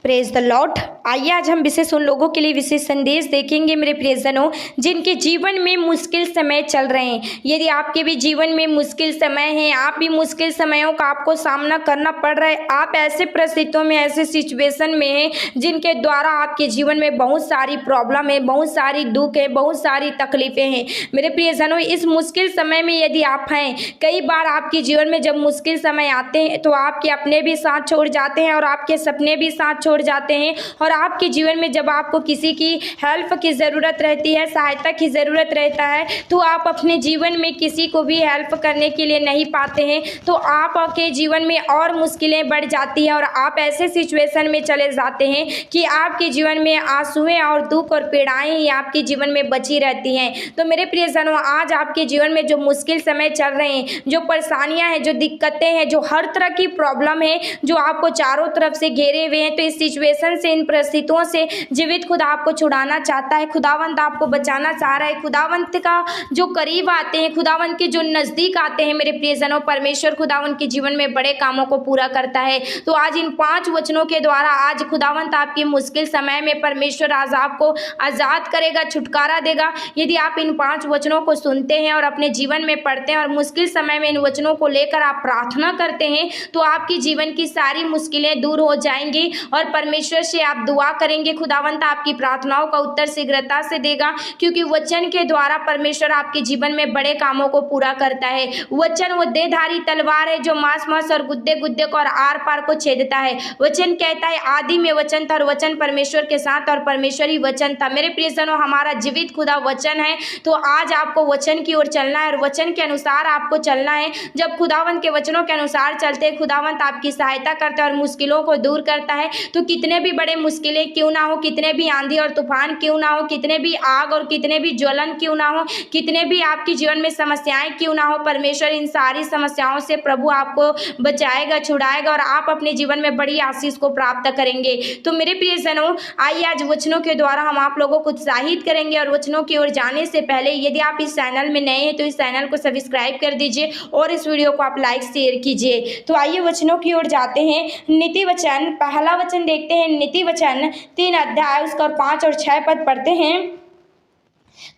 Praise the Lord. आइए आज हम विशेष उन लोगों के लिए विशेष संदेश देखेंगे मेरे प्रियजनों, जिनके जीवन में मुश्किल समय चल रहे हैं। यदि आपके भी जीवन में मुश्किल समय है, आप भी मुश्किल समयों का आपको सामना करना पड़ रहा है, आप ऐसे परिस्थितियों में, ऐसे सिचुएशन में हैं जिनके द्वारा आपके जीवन में बहुत सारी प्रॉब्लम है, बहुत सारी दुख है, बहुत सारी तकलीफें हैं। मेरे प्रियजनों, इस मुश्किल समय में यदि आप हैं, कई बार आपके जीवन में जब मुश्किल समय आते हैं तो आपके अपने भी साथ छोड़ जाते हैं और आपके सपने भी साथ छोड़ जाते हैं। और आपके जीवन में जब आपको किसी की हेल्प की ज़रूरत रहती है, सहायता की ज़रूरत रहता है, तो आप अपने जीवन में किसी को भी हेल्प करने के लिए नहीं पाते हैं, तो आपके जीवन में और मुश्किलें बढ़ जाती हैं और आप ऐसे सिचुएशन में चले जाते हैं कि आपके जीवन में आंसुएं और दुख और पीड़ाएं ही आपके जीवन में बची रहती हैं। तो मेरे प्रियजनों, आज आपके जीवन में जो मुश्किल समय चल रहे हैं, जो परेशानियां हैं, जो दिक्कतें हैं, जो हर तरह की प्रॉब्लम है, जो आपको चारों तरफ से घेरे हुए हैं, तो इस सिचुएशन से, इन परिस्थितियों से जीवित खुदा आपको छुड़ाना चाहता है। खुदावंत आपको बचाना चाह रहा है। खुदावंत का जो करीब आते हैं, खुदावंत के जो नज़दीक आते हैं मेरे प्रियजनों, परमेश्वर खुदावंत के जीवन में बड़े कामों को पूरा करता है। तो आज इन 5 वचनों के द्वारा आज खुदावंत आपके मुश्किल समय में परमेश्वर आज आपको आज़ाद करेगा, छुटकारा देगा। यदि आप इन 5 वचनों को सुनते हैं और अपने जीवन में पढ़ते हैं और मुश्किल समय में इन वचनों को लेकर आप प्रार्थना करते हैं, तो आपकी जीवन की सारी मुश्किलें दूर हो जाएंगी और परमेश्वर से आप दुआ करेंगे। खुदावंत आपकी प्रार्थनाओं का उत्तर शीघ्रता से देगा, क्योंकि वचन के द्वारा परमेश्वर आपके जीवन में बड़े कामों को पूरा करता है। वचन वो देहधारी तलवार है जो मांस और गुद्दे गुद्दे को और आर पार को छेदता है। वचन कहता है आदि में वचन था और वचन परमेश्वर के साथ और परमेश्वर ही वचन था। मेरे प्रियजनों, हमारा जीवित खुदा वचन है। तो आज आपको वचन की ओर चलना है और वचन के अनुसार आपको चलना है। जब खुदावंत के वचनों के अनुसार चलते हैं, खुदावंत आपकी सहायता करता है और मुश्किलों को दूर करता है। तो कितने भी बड़े मुश्किलें क्यों ना हो, कितने भी आंधी और तूफान क्यों ना हो, कितने भी आग और कितने भी ज्वलन क्यों ना हो, कितने भी आपके जीवन में समस्याएं क्यों ना हो, परमेश्वर इन सारी समस्याओं से प्रभु आपको बचाएगा, छुड़ाएगा और आप अपने जीवन में बड़ी आशीष को प्राप्त करेंगे। तो मेरे प्रियजनों, आइए आज वचनों के द्वारा हम आप लोगों को उत्साहित करेंगे। और वचनों की ओर जाने से पहले यदि आप इस चैनल में नए हैं तो इस चैनल को सब्सक्राइब कर दीजिए और इस वीडियो को आप लाइक शेयर कीजिए। तो आइए वचनों की ओर जाते हैं। नीति वचन, पहला वचन देखते हैं। नीति वचन 3 अध्याय उसका 5 और 6 पद पढ़ते हैं।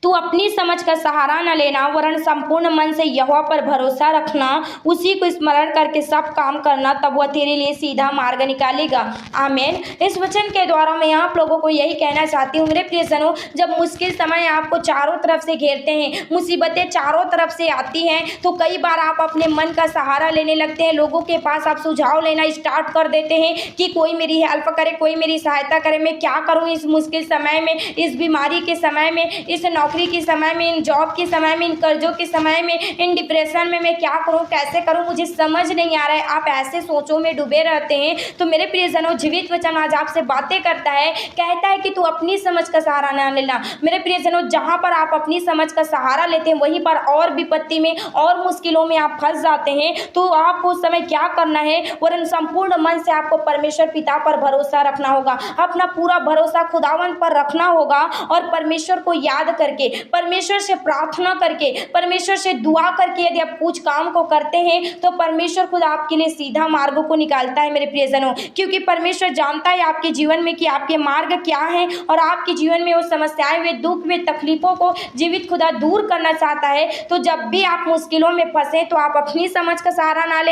तू अपनी समझ का सहारा न लेना, वरन संपूर्ण मन से यहोवा पर भरोसा रखना, उसी को स्मरण करके सब काम करना, तब वह तेरे लिए सीधा मार्ग निकालेगा। आमीन। इस वचन के द्वारा मैं आप लोगों को यही कहना चाहती हूँ मेरे प्रियजनों, जब मुश्किल समय आपको चारों तरफ से घेरते हैं, मुसीबतें चारों तरफ से आती हैं, तो कई बार आप अपने मन का सहारा लेने लगते हैं। लोगों के पास आप सुझाव लेना स्टार्ट कर देते हैं कि कोई मेरी हेल्प करे, कोई मेरी सहायता करे, मैं क्या करूँ इस मुश्किल समय में, इस बीमारी के समय में, इस नौकरी के समय में, इन जॉब के समय में, इन कर्जों के समय में, इन डिप्रेशन में मैं क्या करूं, कैसे करूं, मुझे समझ नहीं आ रहा है। आप ऐसे सोचों में डूबे रहते हैं। तो मेरे प्रियजनों, जीवित वचन आज आपसे बातें करता है, कहता है कि तू अपनी समझ का सहारा ना लेना। मेरे प्रियजनों, जहां पर आप अपनी समझ का सहारा लेते हैं वहीं पर और विपत्ति में और मुश्किलों में आप फंस जाते हैं। तो आपको उस समय क्या करना है, वरन संपूर्ण मन से आपको परमेश्वर पिता पर भरोसा रखना होगा। अपना पूरा भरोसा खुदावंत पर रखना होगा और परमेश्वर को याद करके, परमेश्वर से प्रार्थना करके, परमेश्वर से दुआ करके यदि आप कुछ काम को करते हैं तो परमेश्वर खुद आपके लिए सीधा मार्गों को निकालता है मेरे प्रियजनों। क्योंकि परमेश्वर जानता है आपके जीवन में कि आपके मार्ग क्या है और आपके जीवन में वो समस्याएं, वे दुख, वे तकलीफों को जीवित खुदा दूर करना चाहता है। तो जब भी आप मुश्किलों में फंसे तो आप अपनी समझ का सहारा ना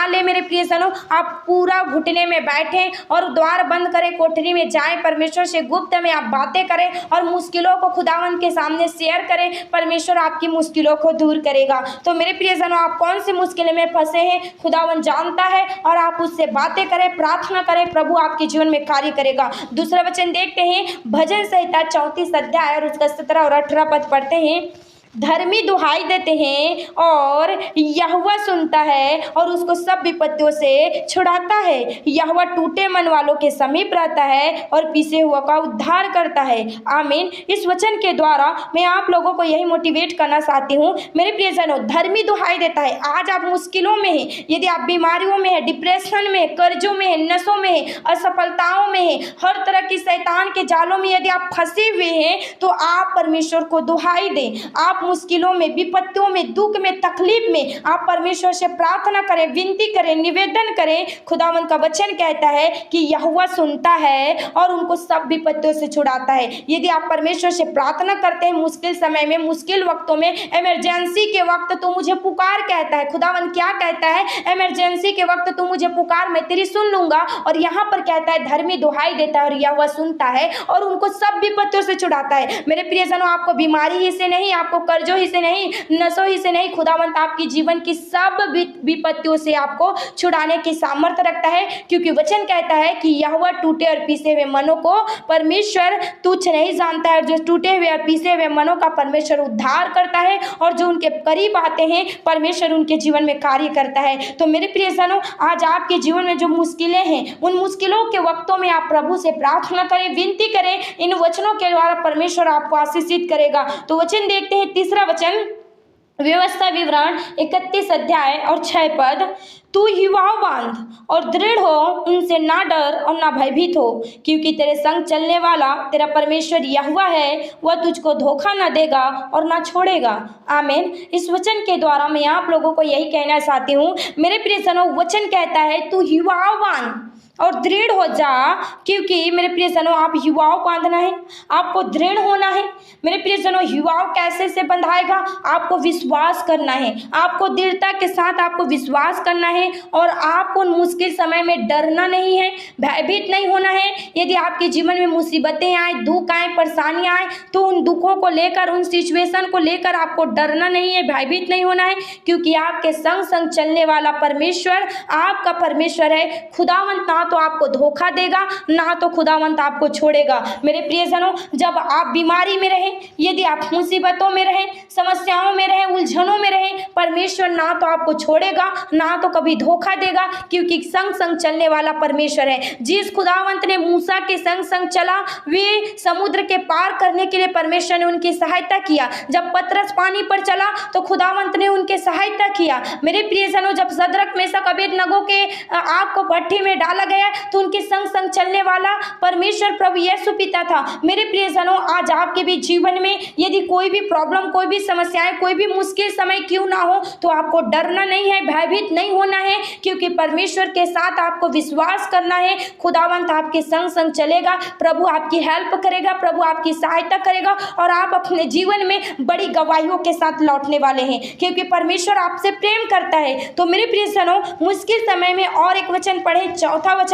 ले मेरे प्रियजनों। आप पूरा घुटने में बैठे और द्वार बंद करें, कोठरी में जाएं, परमेश्वर से गुप्त में आप बातें करें और मुश्किलों को खुदावंत के सामने शेयर करें। परमेश्वर आपकी मुश्किलों को दूर करेगा। तो मेरे प्रियजनों, आप कौन सी मुश्किलों में फंसे हैं, खुदावन जानता है और आप उससे बातें करें, प्रार्थना करें, प्रभु आपके जीवन में कार्य करेगा। दूसरा वचन देखते हैं, भजन संहिता 34 अध्याय और उसका 17 और 18 पद पढ़ते हैं। धर्मी दुहाई देते हैं और यहोवा सुनता है और उसको सब विपत्तियों से छुड़ाता है। यहोवा टूटे मन वालों के समीप रहता है और पिसे हुआ का उद्धार करता है। आमीन। इस वचन के द्वारा मैं आप लोगों को यही मोटिवेट करना चाहती हूँ मेरे प्रियजनों, धर्मी दुहाई देता है। आज आप मुश्किलों में हैं, यदि आप बीमारियों में हैं, डिप्रेशन में, कर्जों में हैं, नशों में हैं, असफलताओं में हैं, हर तरह की शैतान के जालों में यदि आप फंसे हुए हैं, तो आप परमेश्वर को दुहाई दें। आप आप मुश्किलों में, विपत्तियों में, दुख में, तकलीफ में आप परमेश्वर से प्रार्थना करें, विनती करें, निवेदन करें। खुदावंत का वचन कहता है कि यहोवा सुनता है और उनको सब विपत्तियों से छुड़ाता है। यदि आप परमेश्वर से प्रार्थना करते हैं मुश्किल समय में, मुश्किल वक्तों में, इमरजेंसी के वक्त तो मुझे पुकार कहता है। खुदावंत क्या कहता है? इमरजेंसी के वक्त तू मुझे पुकार, मैं तेरी सुन लूंगा। और यहाँ पर कहता है धर्मी दुहाई देता है और यहोवा सुनता है और उनको सब विपत्तियों से छुड़ाता है। मेरे प्रियजनों, आपको बीमारी ही से नहीं, आपको कर्जों ही से नहीं, नशों ही से नहीं, खुदावंत आपकी जीवन की सब विपत्तियों से आपको छुड़ाने की सामर्थ्य रखता है। क्योंकि वचन कहता है कि यहोवा टूटे और पीसे हुए मनों को परमेश्वर तुच्छ नहीं जानता है। जो टूटे हुए और पीसे हुए मनों का परमेश्वर उद्धार करता है और जो उनके करीब आते हैं परमेश्वर उनके जीवन में कार्य करता है। तो मेरे प्रियजनों, आज आपके जीवन में जो मुश्किलें हैं, उन मुश्किलों के वक्तों में आप प्रभु से प्रार्थना करें, विनती करें। इन वचनों के द्वारा परमेश्वर आपको आशीषित करेगा। तो वचन देखते हैं, तीसरा वचन, व्यवस्था विवरण 31 अध्याय और 6 पद। तू युवाओं बांध और दृढ़ हो, उनसे ना डर और ना भयभीत हो, क्योंकि तेरे संग चलने वाला तेरा परमेश्वर यहोवा है, वह तुझको धोखा ना देगा और ना छोड़ेगा। आमीन। इस वचन के द्वारा मैं आप लोगों को यही कहना चाहती हूँ मेरे प्रियजनों, वचन कहता है तू युवाओं बांध और दृढ़ हो जा, क्योंकि मेरे प्रियजनों आप युवाओं बांधना है, आपको दृढ़ होना है। मेरे प्रियजनों, युवाओं कैसे से बंधाएगा? आपको विश्वास करना है, आपको दृढ़ता के साथ आपको विश्वास करना है और आपको मुश्किल समय में डरना नहीं है, भयभीत नहीं होना है। यदि आपके जीवन में मुसीबतें आए, दुख आए, परेशानियां आए, तो उन दुखों को लेकर, उन सिचुएशन को लेकर आपको डरना नहीं है, भयभीत नहीं होना है, क्योंकि आपके संग संग चलने वाला परमेश्वर आपका परमेश्वर है। खुदावंत ना तो आपको धोखा देगा, ना तो खुदावंत आपको छोड़ेगा। मेरे प्रियजनों, जब आप बीमारी में रहें, यदि आप मुसीबतों में रहें, समस्याओं में रहें, उलझनों में रहें, परमेश्वर ना तो आपको छोड़ेगा, ना तो कभी धोखा देगा, क्योंकि संग संग चलने वाला परमेश्वर है। जिस खुदावंत ने मूसा के संग संग चला, वे समुद्र के पार करने के लिए परमेश्वर ने उनकी सहायता किया। जब पतरस पानी पर चला तो खुदावंत ने उनके सहायता किया। मेरे प्रियजनों, जब सदरक मेशक अबेदनगो के आग को भट्ठी में डाला गया तो उनके संग संग चलने वाला परमेश्वर प्रभु यीशु पिता था। मेरे प्रियजनों, आज आपके भी जीवन में यदि कोई भी प्रॉब्लम, कोई भी समस्याएं, कोई भी मुश्किल समय क्यों ना हो, तो आपको डरना नहीं है, भयभीत नहीं होना है, क्योंकि परमेश्वर के साथ आपको विश्वास करना है। खुदावंत आपके संग संग चलेगा, प्रभु आपकी हेल्प करेगा, प्रभु आपकी सहायता करेगा और आप अपने जीवन में बड़ी गवाहियों के साथ लौटने वाले हैं, क्योंकि परमेश्वर आपसे प्रेम करता है। तो मेरे प्रियजनों, मुश्किल समय में और एक वचन पढ़े, चौथा वचन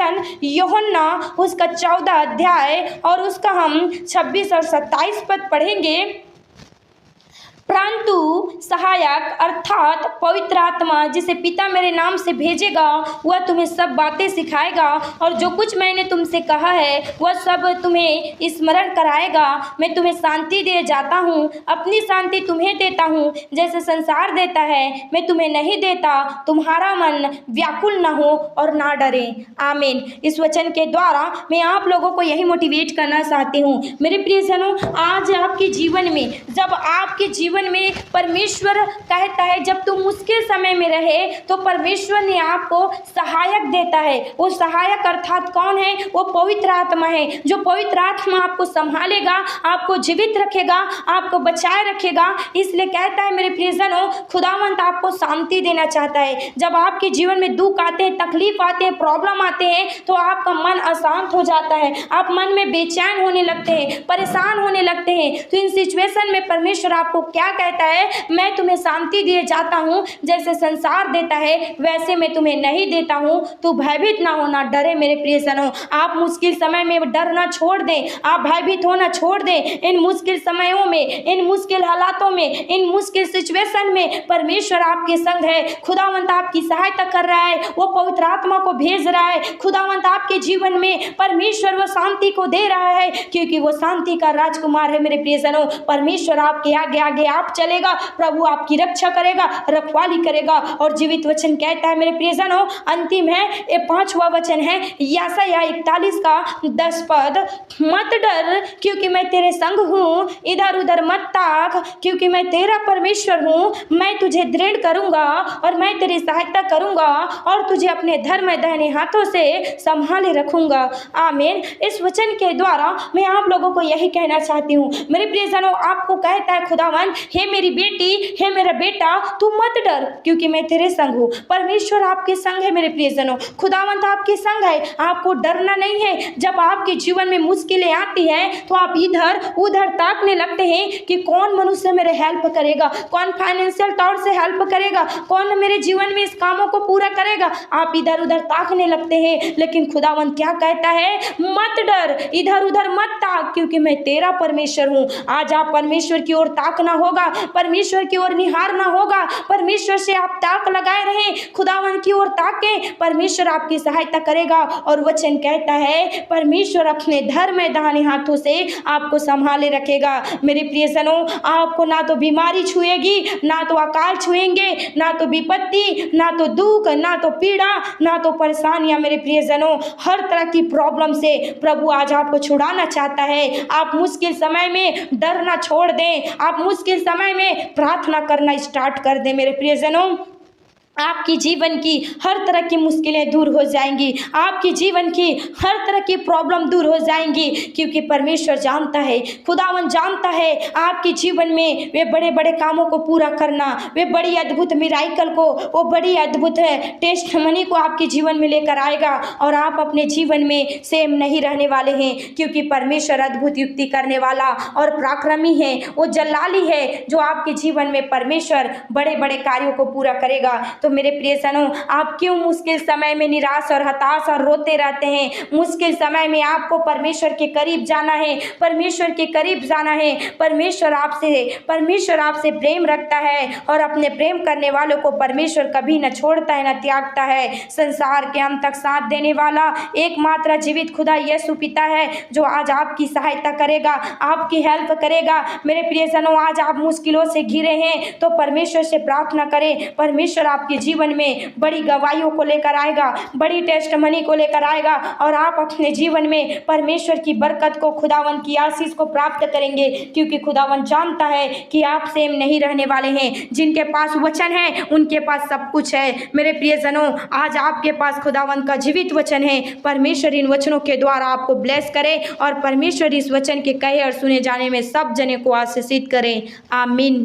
यूहन्ना उसका 14 अध्याय और उसका हम 26 और 27 पद पढ़ेंगे। परंतु सहायक अर्थात पवित्र आत्मा, जिसे पिता मेरे नाम से भेजेगा, वह तुम्हें सब बातें सिखाएगा और जो कुछ मैंने तुमसे कहा है वह सब तुम्हें स्मरण कराएगा। मैं तुम्हें शांति दे जाता हूँ, अपनी शांति तुम्हें देता हूँ, जैसे संसार देता है मैं तुम्हें नहीं देता। तुम्हारा मन व्याकुल ना हो और ना डरे। आमीन। इस वचन के द्वारा मैं आप लोगों को यही मोटिवेट करना चाहती हूँ मेरे प्रियजनों। आज आपके जीवन में, जब आपके जीवन में परमेश्वर कहता है जब तुम मुश्किल समय में रहे तो परमेश्वर ने आपको सहायक देता है। वो सहायक अर्थात कौन है? वो पवित्र आत्मा है। जो पवित्र आत्मा आपको संभालेगा, आपको जीवित रखेगा, आपको बचाए रखेगा। इसलिए कहता है मेरे प्रियजनों, खुदावंत आपको शांति देना चाहता है। जब आपके जीवन में दुख आते हैं, तकलीफ आते हैं, प्रॉब्लम आते हैं, तो आपका मन अशांत हो जाता है, आप मन में बेचैन होने लगते हैं, परेशान होने लगते हैं। तो इन सिचुएशन में परमेश्वर आपको क्या कहता है? मैं तुम्हें शांति दिए जाता हूँ, जैसे संसार देता है वैसे मैं तुम्हें नहीं देता हूँ। तू भयभीत ना होना, डरे। मेरे प्रियजनों, आप मुश्किल समय में डरना छोड़ दें, आप भयभीत होना छोड़ दें। इन मुश्किल समयों में, इन मुश्किल हालातों में, इन मुश्किल सिचुएशन में परमेश्वर आपके संग है। खुदावंत आपकी सहायता कर रहा है, वो पवित्र आत्मा को भेज रहा है। खुदावंत आपके जीवन में परमेश्वर वो शांति को दे रहा है, क्योंकि वो शांति का राजकुमार है। मेरे प्रियजनों, परमेश्वर आपके आगे आगे आप चलेगा, प्रभु आपकी रक्षा करेगा, रखवाली करेगा। और जीवित वचन कहता है मेरे प्रियजनों, अंतिम है, ये 5वां वचन है यशायाह 41 का 10 पद। मत डर, क्योंकि मैं तेरे संग हूँ, इधर उधर मत ताक, क्योंकि मैं तेरा परमेश्वर हूँ। मैं तुझे दृढ़ करूंगा और मैं तेरी सहायता करूंगा और तुझे अपने धर्म दाहिने हाथों से संभाले रखूंगा। आमीन। इस वचन के द्वारा मैं आप लोगों को यही कहना चाहती हूँ मेरे प्रियजनों, आपको कहता है खुदावन हे मेरी बेटी, हे मेरा बेटा, तू मत डर, क्योंकि मैं तेरे संग हूँ। परमेश्वर आपके संग है मेरे प्रियजनों, खुदावंत आपके संग है, आपको डरना नहीं है। जब आपके जीवन में मुश्किलें आती हैं तो आप इधर उधर ताकने लगते हैं कि कौन मनुष्य मेरे हेल्प करेगा, कौन फाइनेंशियल तौर से हेल्प करेगा, कौन मेरे जीवन में इस कामों को पूरा करेगा। आप इधर उधर ताकने लगते हैं, लेकिन खुदावंत क्या कहता है, मत डर, इधर उधर मत ताक, क्योंकि मैं तेरा परमेश्वर हूँ। आज आप परमेश्वर की ओर ताकना होगा, परमेश्वर की ओर निहारना होगा, परमेश्वर से आप ताक लगाए रहें, खुदावंत की ओर ताकें, परमेश्वर आपकी सहायता करेगा। और वचन कहता है परमेश्वर अपने धर्म में दाहिने हाथों से आपको संभाले रखेगा। मेरे प्रियजनों, आपको ना तो बीमारी छुएगी, ना तो अकाल छुएंगे, ना तो विपत्ति, ना तो दुख, ना तो पीड़ा, ना तो परेशानियां। मेरे प्रियजनों, हर तरह की प्रॉब्लम से प्रभु आज आपको छुड़ाना चाहता है। आप मुश्किल समय में डरना छोड़ दें, आप मुश्किल समय में प्रार्थना करना स्टार्ट कर दें। मेरे प्रियजनों, आपकी जीवन की हर तरह की मुश्किलें दूर हो जाएंगी, आपकी जीवन की हर तरह की प्रॉब्लम दूर हो जाएंगी, क्योंकि परमेश्वर जानता है, खुदावन जानता है आपके जीवन में वे बड़े बड़े कामों को पूरा करना, वे बड़ी अद्भुत मिराइकल को, वो बड़ी अद्भुत टेस्टमनी को आपके जीवन में लेकर आएगा। और आप अपने जीवन में सेम नहीं रहने वाले हैं, क्योंकि परमेश्वर अद्भुत युक्ति करने वाला और पराक्रमी है, वो जलाली है, जो आपके जीवन में परमेश्वर बड़े बड़े कार्यों को पूरा करेगा। तो मेरे प्रियजनों, आप क्यों मुश्किल समय में निराश और हताश और रोते रहते हैं? मुश्किल समय में आपको परमेश्वर के करीब जाना है, परमेश्वर के करीब जाना है। परमेश्वर आपसे प्रेम रखता है, और अपने प्रेम करने वालों को परमेश्वर कभी न छोड़ता है, न त्यागता है। संसार के अंत तक साथ देने वाला एकमात्र जीवित खुदा यीशु पिता है, जो आज आपकी सहायता करेगा, आपकी हेल्प करेगा। मेरे प्रियजनों, आज आप मुश्किलों से घिरे हैं तो परमेश्वर से प्रार्थना करें, परमेश्वर आपके जीवन में बड़ी गवाहियों को लेकर आएगा, बड़ी टेस्टमनी को लेकर आएगा, और आप अपने जीवन में परमेश्वर की बरकत को, खुदावन की आशीष को प्राप्त करेंगे, क्योंकि खुदावन जानता है कि आप सेम नहीं रहने वाले हैं। जिनके पास वचन है उनके पास सब कुछ है। मेरे प्रियजनों, आज आपके पास खुदावन का जीवित वचन है। परमेश्वर इन वचनों के द्वारा आपको ब्लेस करे, और परमेश्वर इस वचन के कहे और सुने जाने में सब जने को आशीषित करें। आमीन।